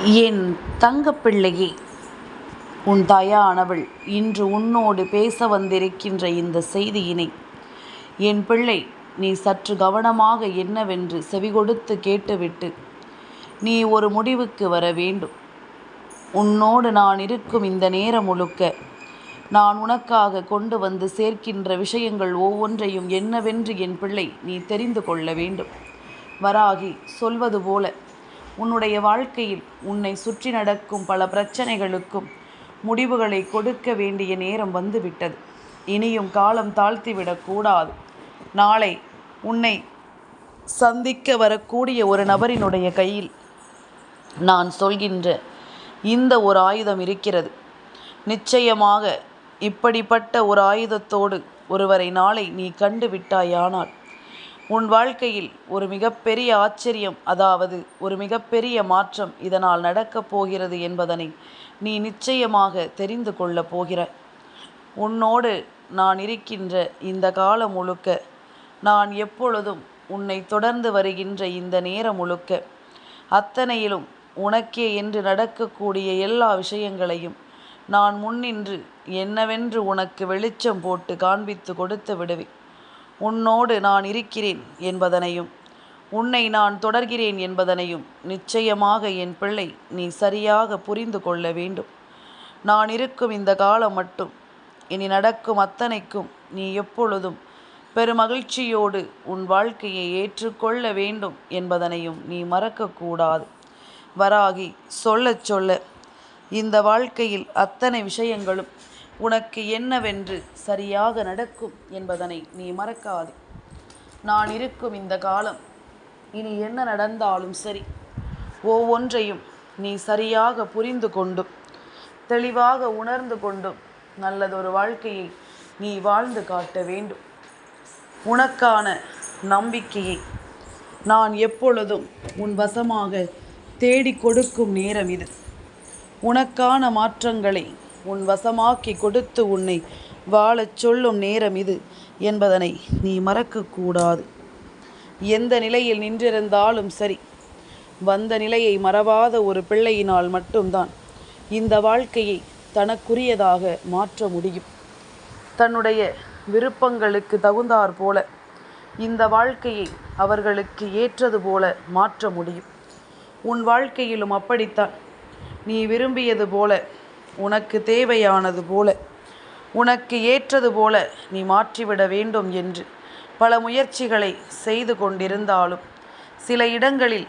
என் தங்கப்பிள்ளையே, உன் தாயானவள் இன்று உன்னோடு பேச வந்திருக்கின்ற இந்த செய்தியினை என் பிள்ளை நீ சற்று கவனமாக என்னவென்று செவிகொடுத்து கேட்டுவிட்டு நீ ஒரு முடிவுக்கு வர வேண்டும். உன்னோடு நான் இருக்கும் இந்த நேரம் முழுக்க நான் உனக்காக கொண்டு வந்து சேர்க்கின்ற விஷயங்கள் ஒவ்வொன்றையும் என்னவென்று என் பிள்ளை நீ தெரிந்து கொள்ள வேண்டும். வராகி சொல்வது போல உன்னுடைய வாழ்க்கையில் உன்னை சுற்றி நடக்கும் பல பிரச்சனைகளுக்கும் முடிவுகளை கொடுக்க வேண்டிய நேரம் வந்துவிட்டது. இனியும் காலம் தாழ்த்திவிடக்கூடாது. நாளை உன்னை சந்திக்க வரக்கூடிய ஒரு நபரினுடைய கையில் நான் சொல்கின்ற இந்த ஒரு ஆயுதம் இருக்கிறது. நிச்சயமாக இப்படிப்பட்ட ஒரு ஆயுதத்தோடு ஒருவரை நாளை நீ கண்டு விட்டாயானால் உன் வாழ்க்கையில் ஒரு மிகப்பெரிய ஆச்சரியம், அதாவது ஒரு மிகப்பெரிய மாற்றம் இதனால் நடக்கப் போகிறது என்பதனை நீ நிச்சயமாக தெரிந்து கொள்ளப் போகிறாய். உன்னோடு நான் இருக்கின்ற இந்த காலம் முழுக்க, நான் எப்பொழுதும் உன்னை தொடர்ந்து வருகின்ற இந்த நேரம் முழுக்க, அத்தனையிலும் உனக்கே என்று நடக்கக்கூடிய எல்லா விஷயங்களையும் நான் முன்னின்று என்னவென்று உனக்கு வெளிச்சம் போட்டு காண்பித்து கொடுத்து விடுவேன். உன்னோடு நான் இருக்கிறேன் என்பதனையும் உன்னை நான் தொடர்கிறேன் என்பதனையும் நிச்சயமாக என் பிள்ளை நீ சரியாக புரிந்து கொள்ள வேண்டும். நான் இருக்கும் இந்த காலம் மட்டும் இனி நடக்கும் அத்தனைக்கும் நீ எப்பொழுதும் பெருமகிழ்ச்சியோடு உன் வாழ்க்கையை ஏற்றுக்கொள்ள வேண்டும் என்பதனையும் நீ மறக்கக்கூடாது. வராகி சொல்ல சொல்ல இந்த வாழ்க்கையில் அத்தனை விஷயங்களும் உனக்கு என்னவென்று சரியாக நடக்கும் என்பதனை நீ மறக்காது. நான் இருக்கும் இந்த காலம் இனி என்ன நடந்தாலும் சரி, ஒவ்வொன்றையும் நீ சரியாக புரிந்து கொண்டும் தெளிவாக உணர்ந்து கொண்டும் நல்லதொரு வாழ்க்கையை நீ வாழ்ந்து காட்ட வேண்டும். உனக்கான நம்பிக்கையை நான் எப்பொழுதும் உன் வசமாக தேடி கொடுக்கும் நேரம் இது. உனக்கான மாற்றங்களை உன் வசமாக்கி கொடுத்து உன்னை வாழச் சொல்லும் நேரம் இது என்பதனை நீ மறக்கக்கூடாது. எந்த நிலையில் நின்றிருந்தாலும் சரி, வந்த நிலையை மறவாத ஒரு பிள்ளையினால் மட்டும்தான் இந்த வாழ்க்கையை தனக்குரியதாக மாற்ற முடியும். தன்னுடைய விருப்பங்களுக்கு தகுந்தாற் போல இந்த வாழ்க்கையை அவர்களுக்கு ஏற்றது போல மாற்ற முடியும். உன் வாழ்க்கையிலும் அப்படித்தான். நீ விரும்பியது போல, உனக்கு தேவையானது போல, உனக்கு ஏற்றது போல நீ மாற்றிவிட வேண்டும் என்று பல முயற்சிகளை செய்து கொண்டிருந்தாலும் சில இடங்களில்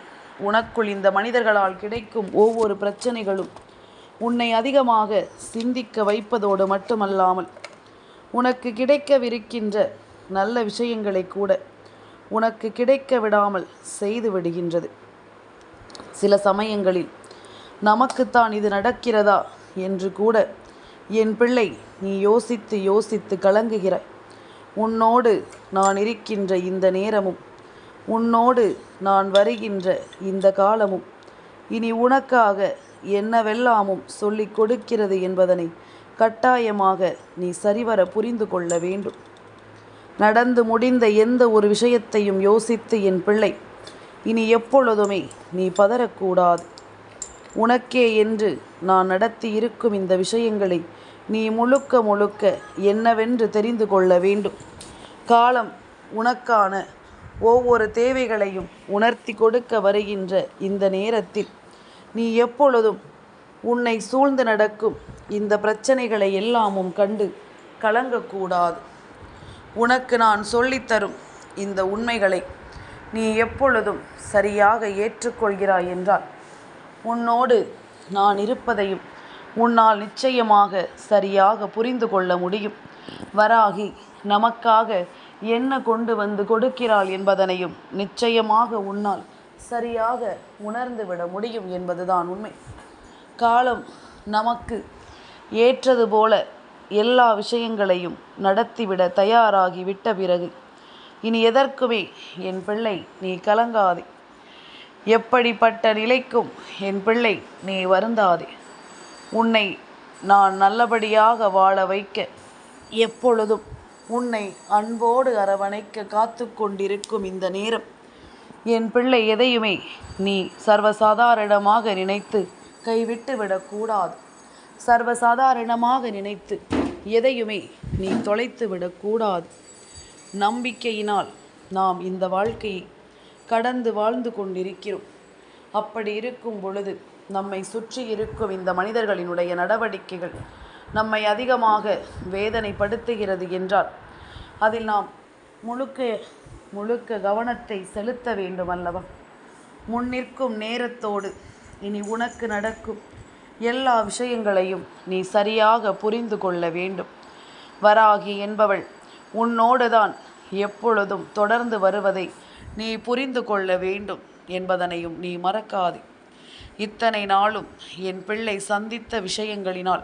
உனக்குள் இந்த மனிதர்களால் கிடைக்கும் ஒவ்வொரு பிரச்சனைகளும் உன்னை அதிகமாக சிந்திக்க வைப்பதோடு மட்டுமல்லாமல் உனக்கு கிடைக்கவிருக்கின்ற நல்ல விஷயங்களை கூட உனக்கு கிடைக்க விடாமல் செய்து விடுகின்றது. சில சமயங்களில் நமக்குத்தான் இது நடக்கிறதா என்று கூட என் பிள்ளை நீ யோசித்து யோசித்து கலங்குகிறாய். உன்னோடு நான் இருக்கின்ற இந்த நேரமும் உன்னோடு நான் வருகின்ற இந்த காலமும் இனி உனக்காக என்னவெல்லாமும் சொல்லிக் கொடுக்கிறது என்பதனை கட்டாயமாக நீ சரிவர புரிந்து கொள்ள வேண்டும். நடந்து முடிந்த எந்த ஒரு விஷயத்தையும் யோசித்து என் பிள்ளை இனி எப்பொழுதுமே நீ பதறக்கூடாது. உனக்கே என்று நான் நடத்தி இருக்கும் இந்த விஷயங்களை நீ முழுக்க முழுக்க என்னவென்று தெரிந்து கொள்ள வேண்டும். காலம் உனக்கான ஒவ்வொரு தேவைகளையும் உணர்த்தி கொடுக்க வருகின்ற இந்த நேரத்தில் நீ எப்பொழுதும் உன்னை சூழ்ந்து நடக்கும் இந்த பிரச்சனைகளை எல்லாமும் கண்டு கலங்கக்கூடாது. உனக்கு நான் சொல்லித்தரும் இந்த உண்மைகளை நீ எப்பொழுதும் சரியாக ஏற்றுக்கொள்கிறாய் என்றால் உன்னோடு நான் இருப்பதையும் உன்னால் நிச்சயமாக சரியாக புரிந்து கொள்ள முடியும். வராகி நமக்காக என்ன கொண்டு வந்து கொடுக்கிறாள் என்பதனையும் நிச்சயமாக உன்னால் சரியாக உணர்ந்துவிட முடியும் என்பதுதான் உண்மை. காலம் நமக்கு ஏற்றது போல எல்லா விஷயங்களையும் நடத்திவிட தயாராகி விட்ட பிறகு இனி எதற்குமே என் பிள்ளை நீ கலங்காதே. எப்படிப்பட்ட நிலைக்கும் என் பிள்ளை நீ வருந்தாதே. உன்னை நான் நல்லபடியாக வாழ வைக்க, எப்பொழுதும் உன்னை அன்போடு அரவணைக்க காத்து கொண்டிருக்கும் இந்த நேரம் என் பிள்ளை எதையுமே நீ சர்வசாதாரணமாக நினைத்து கைவிட்டு விடக்கூடாது. சர்வசாதாரணமாக நினைத்து எதையுமே நீ தொலைத்து விடக்கூடாது. நம்பிக்கையினால் நாம் இந்த வாழ்க்கையை கடந்து வாழ்ந்து கொண்டிருக்கிறோம். அப்படி இருக்கும் பொழுது நம்மை சுற்றி இருக்கும் இந்த மனிதர்களினுடைய நடவடிக்கைகள் நம்மை அதிகமாக வேதனைப்படுத்துகிறது என்றால் அதில் நாம் முழுக்க கவனத்தை செலுத்த வேண்டும் அல்லவா? முன்னிற்கும் நேரத்தோடு இனி உனக்கு நடக்கும் எல்லா விஷயங்களையும் நீ சரியாக புரிந்து கொள்ள வேண்டும். வராகி என்பவள் உன்னோடுதான் எப்பொழுதும் தொடர்ந்து வருவதை நீ புரிந்து கொள்ள வேண்டும் என்பதனையும் நீ மறக்காதே. இத்தனை நாளும் என் பிள்ளை சந்தித்த விஷயங்களினால்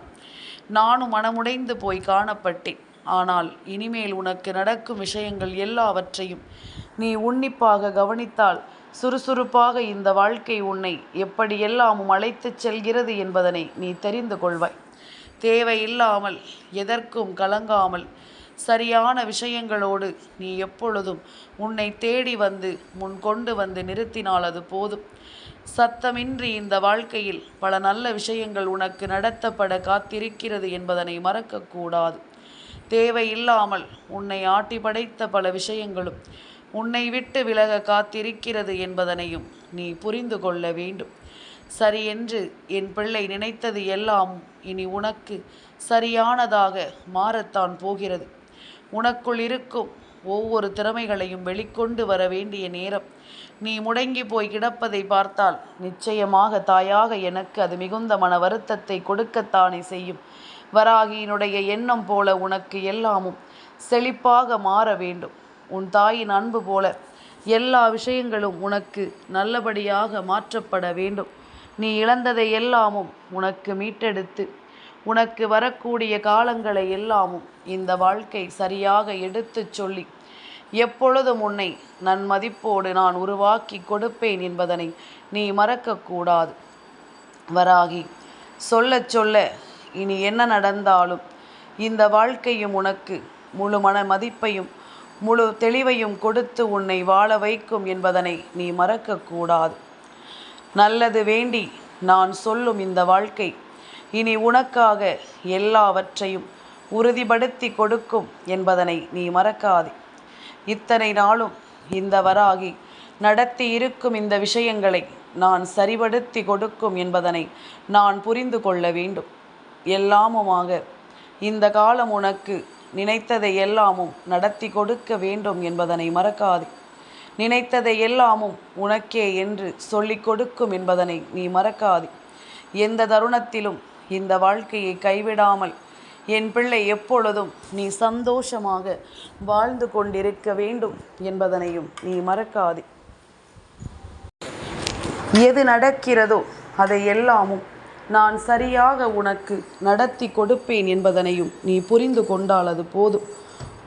நானும் மனமுடைந்து போய் காணப்பட்டேன். ஆனால் இனிமேல் உனக்கு நடக்கும் விஷயங்கள் எல்லாவற்றையும் நீ உன்னிப்பாக கவனித்தால் சுறுசுறுப்பாக இந்த வாழ்க்கை உன்னை எப்படியெல்லாமும் அழைத்துச் செல்கிறது என்பதனை நீ தெரிந்து கொள்வாய். தேவையில்லாமல் எதற்கும் கலங்காமல் சரியான விஷயங்களோடு நீ எப்பொழுதும் உன்னை தேடி வந்து முன் கொண்டு வந்து நிறுத்தினால் அது போதும். சத்தமின்றி இந்த வாழ்க்கையில் பல நல்ல விஷயங்கள் உனக்கு நடத்தப்பட காத்திருக்கிறது என்பதனை மறக்கக்கூடாது. தேவையில்லாமல் உன்னை ஆட்டி படைத்த பல விஷயங்களும் உன்னை விட்டு விலக காத்திருக்கிறது என்பதனையும் நீ புரிந்து கொள்ள வேண்டும். சரியென்று என் பிள்ளை நினைத்தது எல்லாம் இனி உனக்கு சரியானதாக மாறத்தான் போகிறது. உனக்குள் இருக்கும் ஒவ்வொரு திறமைகளையும் வெளிக்கொண்டு வர வேண்டிய நேரம். நீ முடங்கி போய் கிடப்பதை பார்த்தால் நிச்சயமாக தாயாக எனக்கு அது மிகுந்த மன வருத்தத்தை கொடுக்கத்தானே செய்யும். வராகியினுடைய எண்ணம் போல உனக்கு எல்லாமும் செழிப்பாக மாற வேண்டும். உன் தாயின் அன்பு போல எல்லா விஷயங்களும் உனக்கு நல்லபடியாக மாற்றப்பட வேண்டும். நீ இழந்ததை எல்லாமும் உனக்கு மீட்டெடுத்து உனக்கு வரக்கூடிய காலங்களை எல்லாமும் இந்த வாழ்க்கை சரியாக எடுத்துச் சொல்லி எப்பொழுதும் உன்னை நன்மதிப்போடு நான் உருவாக்கி கொடுப்பேன் என்பதனை நீ மறக்கக்கூடாது. வராகி, சொல்ல சொல்ல இனி என்ன நடந்தாலும் இந்த வாழ்க்கையும் உனக்கு முழு மன மதிப்பையும் முழு தெளிவையும் கொடுத்து உன்னை வாழ வைக்கும் என்பதனை நீ மறக்கக்கூடாது. நல்லது வேண்டி நான் சொல்லும் இந்த வாழ்க்கை இனி உனக்காக எல்லாவற்றையும் உறுதிப்படுத்தி கொடுக்கும் என்பதனை நீ மறக்காதே. இத்தனை நாளும் இந்த வராகி நடத்தி இருக்கும் இந்த விஷயங்களை நான் சரிபடுத்தி கொடுக்கும் என்பதனை நான் புரிந்து கொள்ள வேண்டும். எல்லாமுமாக இந்த காலம் உனக்கு நினைத்ததை எல்லாமும் நடத்தி கொடுக்க வேண்டும் என்பதனை மறக்காதே. நினைத்ததை எல்லாமும் உனக்கே என்று சொல்லிக் கொடுக்கும் என்பதனை நீ மறக்காதே. எந்த தருணத்திலும் இந்த வாழ்க்கையை கைவிடாமல் என் பிள்ளை எப்பொழுதும் நீ சந்தோஷமாக வாழ்ந்து கொண்டிருக்க வேண்டும் என்பதனையும் நீ மறக்காதே. எது நடக்கிறதோ அதை எல்லாமும் நான் சரியாக உனக்கு நடத்தி கொடுப்பேன் என்பதனையும் நீ புரிந்து கொண்டால் அது போதும்.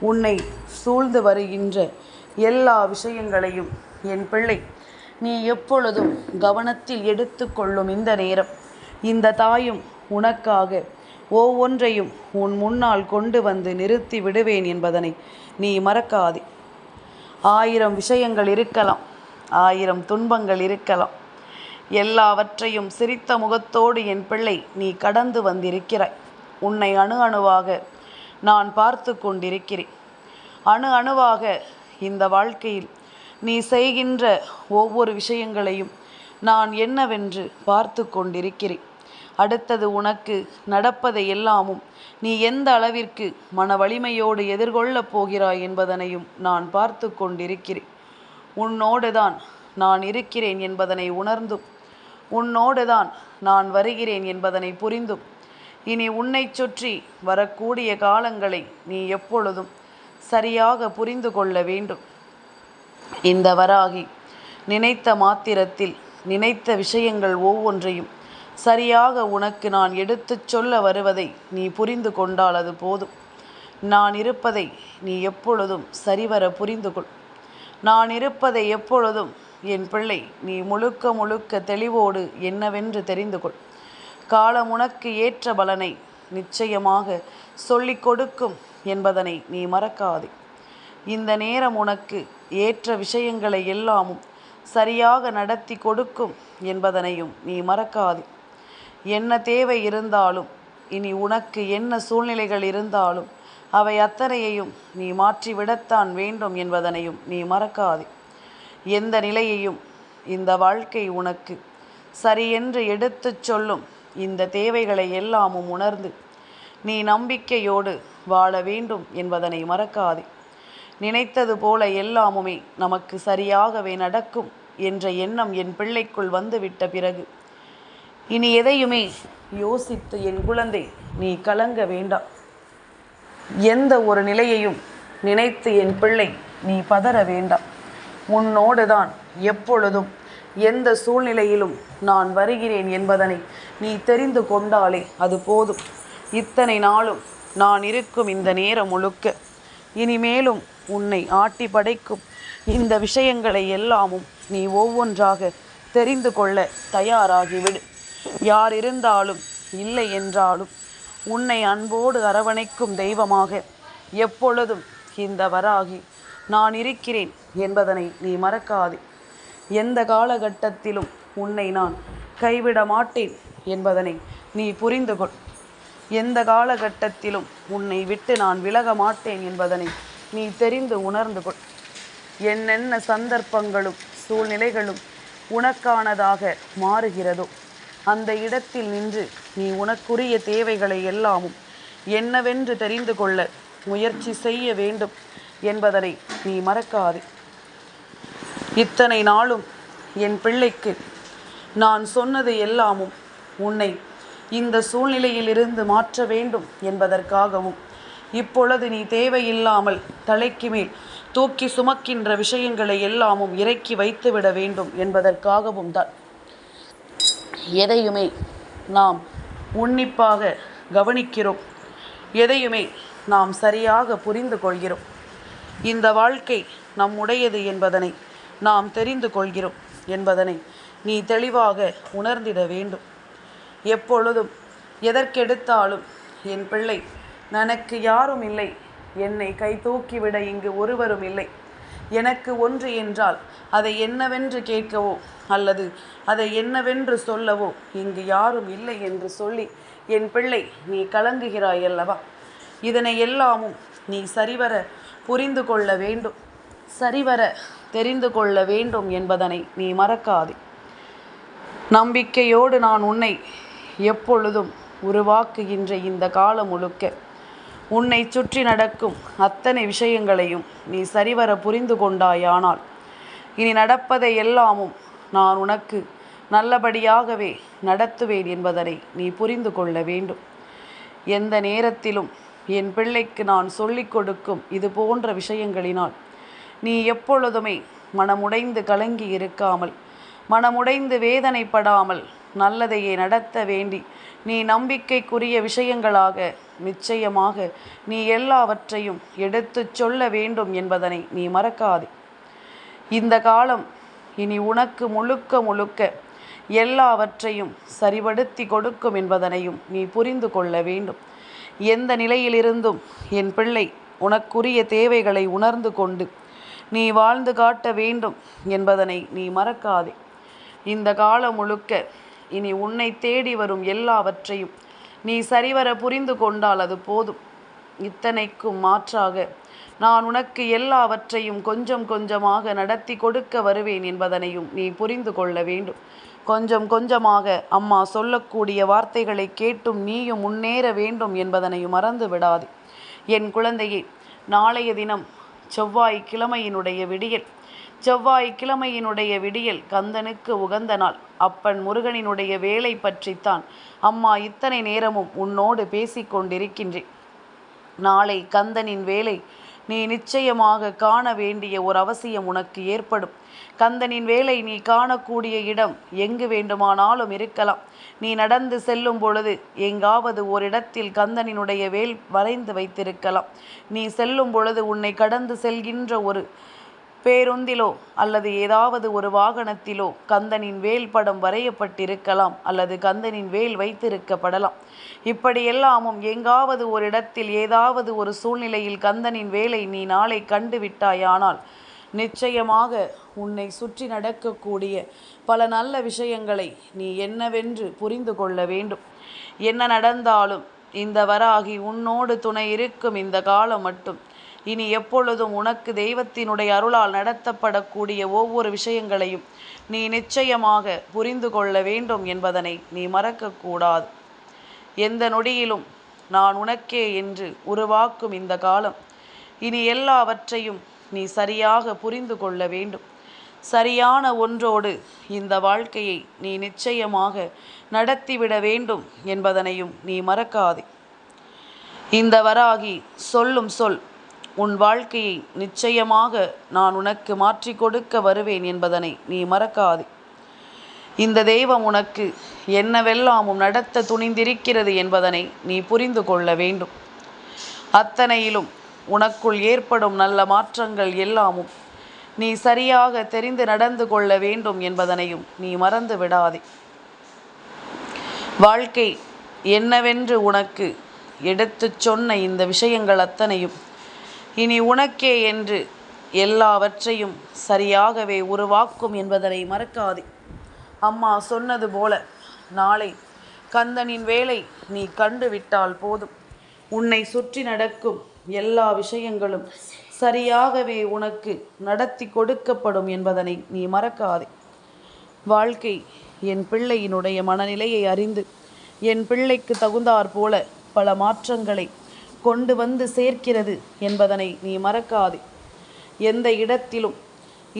உன்னை சூழ்ந்து வருகின்ற எல்லா விஷயங்களையும் என் பிள்ளை நீ எப்பொழுதும் கவனத்தில் எடுத்து கொள்ளும் இந்த நேரம், இந்த தாயும் உனக்காக ஒவ்வொன்றையும் உன் முன்னால் கொண்டு வந்து நிறுத்தி விடுவேன் என்பதனை நீ மறக்காதே. 1000 விஷயங்கள் இருக்கலாம், 1000 துன்பங்கள் இருக்கலாம், எல்லாவற்றையும் சிரித்த முகத்தோடு என் பிள்ளை நீ கடந்து வந்திருக்கிறாய். உன்னை அணு அணுவாக நான் பார்த்து கொண்டிருக்கிறேன். அணு அணுவாக இந்த வாழ்க்கையில் நீ செய்கின்ற ஒவ்வொரு விஷயங்களையும் நான் என்னவென்று பார்த்து கொண்டிருக்கிறேன். அடுத்தது உனக்கு நடப்பதை எல்லாமும் நீ எந்த அளவிற்கு மன வலிமையோடு எதிர்கொள்ளப் போகிறாய் என்பதனையும் நான் பார்த்து கொண்டிருக்கிறேன். உன்னோடு தான் நான் இருக்கிறேன் என்பதனை உணர்ந்தும் உன்னோடு தான் நான் வருகிறேன் என்பதனை புரிந்தும் இனி உன்னை சுற்றி வரக்கூடிய காலங்களை நீ எப்பொழுதும் சரியாக புரிந்து கொள்ள வேண்டும். இந்த வராகி நினைத்த மாத்திரத்தில் நினைத்த விஷயங்கள் ஒவ்வொன்றையும் சரியாக உனக்கு நான் எடுத்துச் சொல்ல வருவதை நீ புரிந்து கொண்டால் அது போதும். நான் இருப்பதை நீ எப்பொழுதும் சரிவர புரிந்து கொள். நான் இருப்பதை எப்பொழுதும் என் பிள்ளை நீ முழுக்க முழுக்க தெளிவோடு என்னவென்று தெரிந்து கொள். காலம் உனக்கு ஏற்ற பலனை நிச்சயமாக சொல்லிக் கொடுக்கும் என்பதனை நீ மறக்காதே. இந்த நேரம் உனக்கு ஏற்ற விஷயங்களை எல்லாமும் சரியாக நடத்தி கொடுக்கும் என்பதனையும் நீ மறக்காதே. என்ன தேவை இருந்தாலும், இனி உனக்கு என்ன சூழ்நிலைகள் இருந்தாலும் அவை அத்தனையையும் நீ மாற்றிவிடத்தான் வேண்டும் என்பதனையும் நீ மறக்காதே. எந்த நிலையையும் இந்த வாழ்க்கை உனக்கு சரியென்று எடுத்துச் சொல்லும் இந்த தேவைகளை எல்லாமும் உணர்ந்து நீ நம்பிக்கையோடு வாழ வேண்டும் என்பதனை மறக்காதே. நினைத்தது போல எல்லாமுமே நமக்கு சரியாகவே நடக்கும் என்ற எண்ணம் என் பிள்ளைக்குள் வந்துவிட்ட பிறகு இனி எதையுமே யோசித்து என் குழந்தை நீ கலங்க வேண்டாம். எந்த ஒரு நிலையையும் நினைத்து என் பிள்ளை நீ பதற வேண்டாம். உன்னோடு தான் எப்பொழுதும் எந்த சூழ்நிலையிலும் நான் வருகிறேன் என்பதனை நீ தெரிந்து கொண்டாலே அது போதும். இத்தனை நாளும் நான் இருக்கும் இந்த நேரம் முழுக்க இனிமேலும் உன்னை ஆட்டி படைக்கும் இந்த விஷயங்களை எல்லாமும் நீ ஒவ்வொன்றாக தெரிந்து கொள்ள தயாராகிவிடு. யார் இருந்தாலும் இல்லை என்றாலும் உன்னை அன்போடு அரவணைக்கும் தெய்வமாக எப்பொழுதும் இந்த வராகி நான் இருக்கிறேன் என்பதனை நீ மறக்காதே. எந்த காலகட்டத்திலும் உன்னை நான் கைவிட மாட்டேன் என்பதனை நீ புரிந்து கொள். எந்த காலகட்டத்திலும் உன்னை விட்டு நான் விலக மாட்டேன் என்பதனை நீ தெரிந்து உணர்ந்து கொள். என்னென்ன சந்தர்ப்பங்களும் சூழ்நிலைகளும் உனக்கானதாக மாறுகிறதோ அந்த இடத்தில் நின்று நீ உனக்குரிய தேவைகளை எல்லாமும் என்னவென்று தெரிந்து கொள்ள முயற்சி செய்ய வேண்டும் என்பதனை நீ மறக்காதே. இத்தனை நாளும் என் பிள்ளைக்கு நான் சொன்னது எல்லாமும் உன்னை இந்த சூழ்நிலையிலிருந்து மாற்ற வேண்டும் என்பதற்காகவும், இப்பொழுது நீ தேவையில்லாமல் தலைக்கு மேல் தூக்கி சுமக்கின்ற விஷயங்களை எல்லாமும் இறக்கி வைத்துவிட வேண்டும் என்பதற்காகவும் தான். எதையுமே நாம் உன்னிப்பாக கவனிக்கிறோம், எதையுமே நாம் சரியாக புரிந்து கொள்கிறோம். இந்த வாழ்க்கை நம்முடையது என்பதனை நாம் தெரிந்து கொள்கிறோம் என்பதனை நீ தெளிவாக உணர்ந்திட வேண்டும். எப்பொழுதும் எதற்கெடுத்தாலும் என் பிள்ளை எனக்கு யாரும் இல்லை, என்னை கை தூக்கிவிட இங்கு ஒருவரும் இல்லை, எனக்கு ஒன்று என்றால் அதை என்னவென்று கேட்கவோ அல்லது அதை என்னவென்று சொல்லவோ இங்கு யாரும் இல்லை என்று சொல்லி என் பிள்ளை நீ கலங்குகிறாய் அல்லவா? இதனை எல்லாமும் நீ சரிவர புரிந்து கொள்ள வேண்டும், சரிவர தெரிந்து கொள்ள வேண்டும் என்பதனை நீ மறக்காதே. நம்பிக்கையோடு நான் உன்னை எப்பொழுதும் உருவாக்குகின்ற இந்த காலம் முழுக்க உன்னை சுற்றி நடக்கும் அத்தனை விஷயங்களையும் நீ சரிவர புரிந்து கொண்டாயானால் இனி நடப்பதை எல்லாமும் நான் உனக்கு நல்லபடியாகவே நடத்துவேன் என்பதனை நீ புரிந்து கொள்ள வேண்டும். எந்த நேரத்திலும் என் பிள்ளைக்கு நான் சொல்லிக் கொடுக்கும் இது போன்ற விஷயங்களினால் நீ எப்பொழுதுமே மனமுடைந்து கலங்கி இருக்காமல், மனமுடைந்து வேதனைப்படாமல் நல்லதையே நடத்த வேண்டி நீ நம்பிக்கைக்குரிய விஷயங்களாக நிச்சயமாக நீ எல்லாவற்றையும் எடுத்துச் சொல்ல வேண்டும் என்பதனை நீ மறக்காதே. இந்த காலம் இனி உனக்கு முழுக்க முழுக்க எல்லாவற்றையும் சரிபடுத்தி கொடுக்கும் என்பதனையும் நீ புரிந்து கொள்ள வேண்டும். எந்த நிலையிலிருந்தும் என் பிள்ளை உனக்குரிய தேவைகளை உணர்ந்து கொண்டு நீ வாழ்ந்து காட்ட வேண்டும் என்பதனை நீ மறக்காதே. இந்த காலம் முழுக்க இனி உன்னை தேடி வரும் எல்லாவற்றையும் நீ சரிவர புரிந்து கொண்டால் அது போதும். இத்தனைக்கும் மாற்றாக நான் உனக்கு எல்லாவற்றையும் கொஞ்சம் கொஞ்சமாக நடத்தி கொடுக்க வருவேன் என்பதனையும் நீ புரிந்து கொள்ள வேண்டும். கொஞ்சம் கொஞ்சமாக அம்மா சொல்லக்கூடிய வார்த்தைகளை கேட்டும் நீயும் முன்னேற வேண்டும் என்பதனையும் மறந்து விடாதே. என் குழந்தையே, நாளைய தினம் செவ்வாய்க்கிழமையினுடைய விடியல். செவ்வாய்க்கிழமையினுடைய விடியல் கந்தனுக்கு உகந்த நாள். அப்பன் முருகனினுடைய வேலை பற்றித்தான் அம்மா இத்தனை நேரமும் உன்னோடு பேசிக்கொண்டிருக்கின்றேன். நாளை கந்தனின் வேலை நீ நிச்சயமாக காண வேண்டிய ஒரு அவசியம் உனக்கு ஏற்படும். கந்தனின் வேலை நீ காணக்கூடிய இடம் எங்கு வேண்டுமானாலும் இருக்கலாம். நீ நடந்து செல்லும் பொழுது எங்காவது ஓரிடத்தில் கந்தனினுடைய வேல் வரைந்து வைத்திருக்கலாம். நீ செல்லும் பொழுது உன்னை கடந்து செல்கின்ற ஒரு பேருந்திலோ அல்லது ஏதாவது ஒரு வாகனத்திலோ கந்தனின் வேல் படம் வரையப்பட்டிருக்கலாம், அல்லது கந்தனின் வேல் வைத்திருக்கப்படலாம். இப்படியெல்லாமும் எங்காவது ஒரு இடத்தில் ஏதாவது ஒரு சூழ்நிலையில் கந்தனின் வேலை நீ நாளை கண்டு விட்டாயானால் நிச்சயமாக உன்னை சுற்றி நடக்கக்கூடிய பல நல்ல விஷயங்களை நீ என்னவென்று புரிந்து கொள்ள வேண்டும். என்ன நடந்தாலும் இந்த வராகி உன்னோடு துணை இருக்கும் இந்த காலம் மட்டும் இனி எப்பொழுதும் உனக்கு தெய்வத்தினுடைய அருளால் நடத்தப்படக்கூடிய ஒவ்வொரு விஷயங்களையும் நீ நிச்சயமாக புரிந்து கொள்ள வேண்டும் என்பதனை நீ மறக்கக்கூடாது. எந்த நொடியிலும் நான் உனக்கே என்று உருவாக்கும் இந்த காலம் இனி எல்லாவற்றையும் நீ சரியாக புரிந்து கொள்ள வேண்டும். சரியான ஒன்றோடு இந்த வாழ்க்கையை நீ நிச்சயமாக நடத்திவிட வேண்டும் என்பதனையும் நீ மறக்காதே. இந்த வராகி சொல்லும் சொல் உன் வாழ்க்கையை நிச்சயமாக நான் உனக்கு மாற்றி கொடுக்க வருவேன் என்பதனை நீ மறக்காதே. இந்த தெய்வம் உனக்கு என்னவெல்லாமும் நடத்த துணிந்திருக்கிறது என்பதனை நீ புரிந்து கொள்ள வேண்டும். அத்தனையிலும் உனக்குள் ஏற்படும் நல்ல மாற்றங்கள் எல்லாமும் நீ சரியாக தெரிந்து நடந்து கொள்ள வேண்டும் என்பதனையும் நீ மறந்து விடாதே. வாழ்க்கை என்னவென்று உனக்கு எடுத்துச் சொன்ன இந்த விஷயங்கள் அத்தனையும் இனி உனக்கே என்று எல்லாவற்றையும் சரியாகவே உருவாக்கும் என்பதனை மறக்காதே. அம்மா சொன்னது போல நாளை கந்தனின் வேலை நீ கண்டு விட்டால் போதும். உன்னை சுற்றி நடக்கும் எல்லா விஷயங்களும் சரியாகவே உனக்கு நடத்தி கொடுக்கப்படும் என்பதனை நீ மறக்காதே. வாழ்க்கை என் பிள்ளையினுடைய மனநிலையை அறிந்து என் பிள்ளைக்கு தகுந்தாற் போல பல மாற்றங்களை கொண்டு வந்து சேர்க்கிறது என்பதனை நீ மறக்காதே. எந்த இடத்திலும்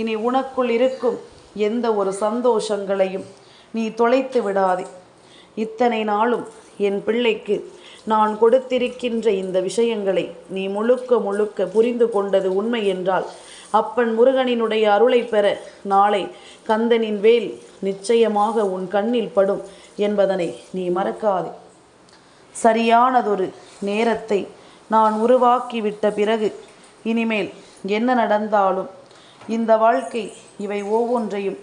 இனி உனக்குள் இருக்கும் எந்த ஒரு சந்தோஷங்களையும் நீ தொலைத்து விடாதே. இத்தனை நாளும் என் பிள்ளைக்கு நான் கொடுத்திருக்கின்ற இந்த விஷயங்களை நீ முழுக்க முழுக்க புரிந்து கொண்டது உண்மை என்றால் அப்பன் முருகனினுடைய அருளை பெற நாளை கந்தனின் வேல் நிச்சயமாக உன் கண்ணில் படும் என்பதனை நீ மறக்காதே. சரியானதொரு நேரத்தை நான் உருவாக்கிவிட்ட பிறகு இனிமேல் என்ன நடந்தாலும் இந்த வாழ்க்கை இவை ஒவ்வொன்றையும்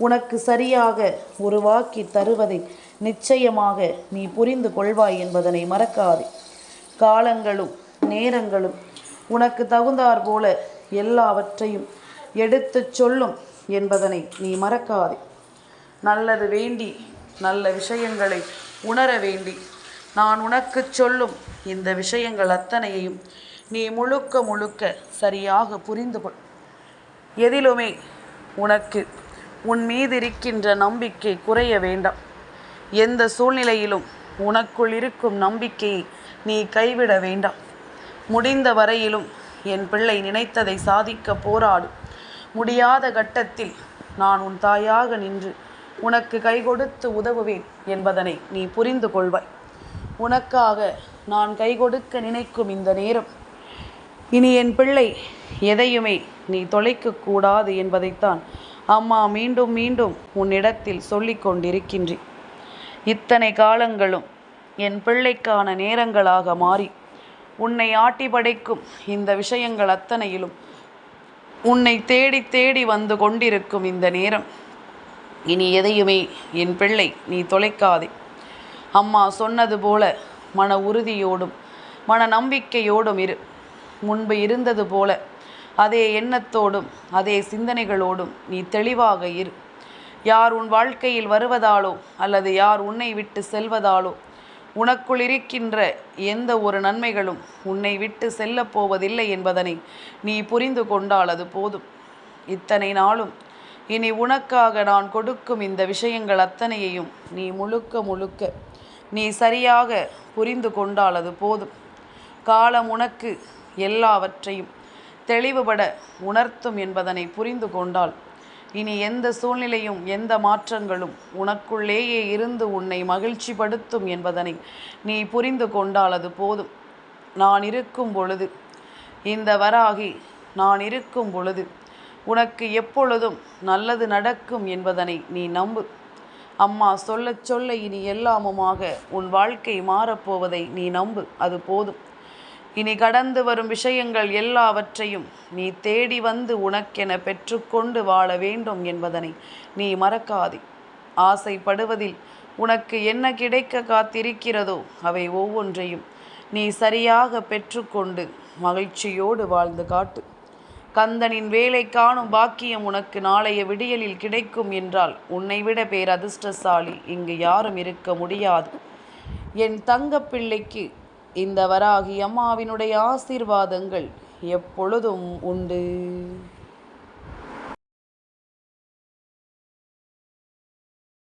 உனக்கு சரியாக உருவாக்கி தருவதை நிச்சயமாக நீ புரிந்து கொள்வாய் என்பதனை மறக்காதே. காலங்களும் நேரங்களும் உனக்கு தகுந்தாற் போல எல்லாவற்றையும் எடுத்துச் சொல்லும் என்பதனை நீ மறக்காதே. நல்லது வேண்டி நல்ல விஷயங்களை உணர வேண்டி நான் உனக்கு சொல்லும் இந்த விஷயங்கள் அத்தனையையும் நீ முழுக்க முழுக்க சரியாக புரிந்து கொள். எதிலுமே உனக்கு உன் மீது இருக்கின்ற நம்பிக்கை குறைய வேண்டாம். எந்த சூழ்நிலையிலும் உனக்குள் இருக்கும் நம்பிக்கையை நீ கைவிட வேண்டாம். முடிந்த வரையிலும் என் பிள்ளை நினைத்ததை சாதிக்க போராடு. முடியாத கட்டத்தில் நான் உன் தாயாக நின்று உனக்கு கை கொடுத்து உதவுவேன் என்பதனை நீ புரிந்து கொள்வாய். உனக்காக நான் கை கொடுக்க நினைக்கும் இந்த நேரம் இனி என் பிள்ளை எதையுமே நீ தொலைக்கக்கூடாது என்பதைத்தான் அம்மா மீண்டும் மீண்டும் உன்னிடத்தில் சொல்லிக் கொண்டிருக்கின்றேன். இத்தனை காலங்களும் என் பிள்ளைக்கான நேரங்களாக மாறி உன்னை ஆட்டி படைக்கும் இந்த விஷயங்கள் அத்தனையிலும் உன்னை தேடி தேடி வந்து கொண்டிருக்கும் இந்த நேரம் இனி எதையுமே என் பிள்ளை நீ தொலைக்காதே. அம்மா சொன்னது போல மன உறுதியோடும் மன நம்பிக்கையோடும் இரு. முன்பு இருந்தது போல அதே எண்ணத்தோடும் அதே சிந்தனைகளோடும் நீ தெளிவாக இரு. யார் உன் வாழ்க்கையில் வருவதாலோ அல்லது யார் உன்னை விட்டு செல்வதாலோ உனக்குள் இருக்கின்ற எந்த ஒரு நன்மைகளும் உன்னை விட்டு செல்லப் போவதில்லை என்பதனை நீ புரிந்து கொண்டால் அது போதும். இத்தனை நாளும் இனி உனக்காக நான் கொடுக்கும் இந்த விஷயங்கள் அத்தனையையும் நீ முழுக்க முழுக்க நீ சரியாக புரிந்து கொண்டால் அது போதும். காலம் உனக்கு எல்லாவற்றையும் தெளிவுபட உணர்த்தும் என்பதனை புரிந்து கொண்டால் இனி எந்த சூழ்நிலையும் எந்த மாற்றங்களும் உனக்குள்ளேயே இருந்து உன்னை மகிழ்ச்சிப்படுத்தும் என்பதனை நீ புரிந்து கொண்டால் அது போதும். நான் இருக்கும் பொழுது இந்த வராகி நான் இருக்கும் பொழுது உனக்கு எப்பொழுதும் நல்லது நடக்கும் என்பதனை நீ நம்பு. அம்மா சொல்ல சொல்ல இனி எல்லாமுமாக உன் வாழ்க்கை மாறப்போவதை நீ நம்பு, அது போதும். இனி கடந்து வரும் விஷயங்கள் எல்லாவற்றையும் நீ தேடி வந்து உனக்கென பெற்றுக்கொண்டு வாழ வேண்டும் என்பதனை நீ மறக்காதே. ஆசைப்படுவதில் உனக்கு என்ன கிடைக்க காத்திருக்கிறதோ அவை ஒவ்வொன்றையும் நீ சரியாக பெற்றுக்கொண்டு மகிழ்ச்சியோடு வாழ்ந்து காட்டு. கந்தனின் வேலை காணும் பாக்கியம் உனக்கு நாளைய விடியலில் கிடைக்கும் என்றால் உன்னை விட பேரதிர்ஷ்டசாலி இங்கு யாரும் இருக்க முடியாது. என் தங்கப்பிள்ளைக்கு இந்த வராகி அம்மாவினுடைய ஆசீர்வாதங்கள் எப்பொழுதும் உண்டு.